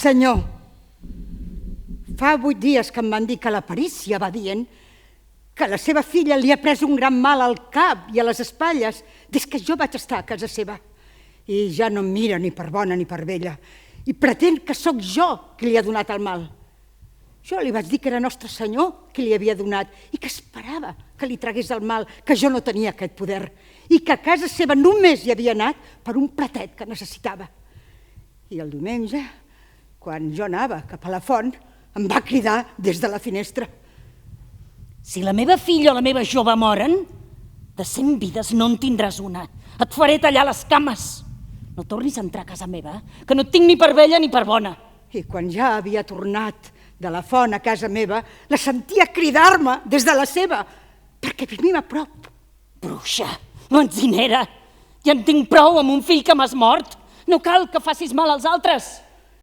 Senyor, fa 8 dies que em van dir que la perícia va dient que la seva filla li ha pres un gran mal al cap i a les espatlles des que jo vaig estar a casa seva. I ja no em mira ni per bona ni per vella i pretén que sóc jo qui li ha donat el mal. Jo li vaig dir que era Nostre Senyor qui li havia donat i que esperava que li tragués el mal, que jo no tenia aquest poder i que a casa seva només hi havia anat per un pratet que necessitava. I el diumenge, quan jo anava cap a la font, em va cridar des de la finestra. Si la meva filla o la meva jove moren, de 100 vides no en tindràs una. Et faré tallar les cames. No tornis a entrar a casa meva, que no et tinc ni per vella ni per bona. I quan ja havia tornat de la font a casa meva, la sentia cridar-me des de la seva, perquè vivim a prop. Bruixa, menzinera, ja en tinc prou amb un fill que m'has mort. No cal que facis mal als altres.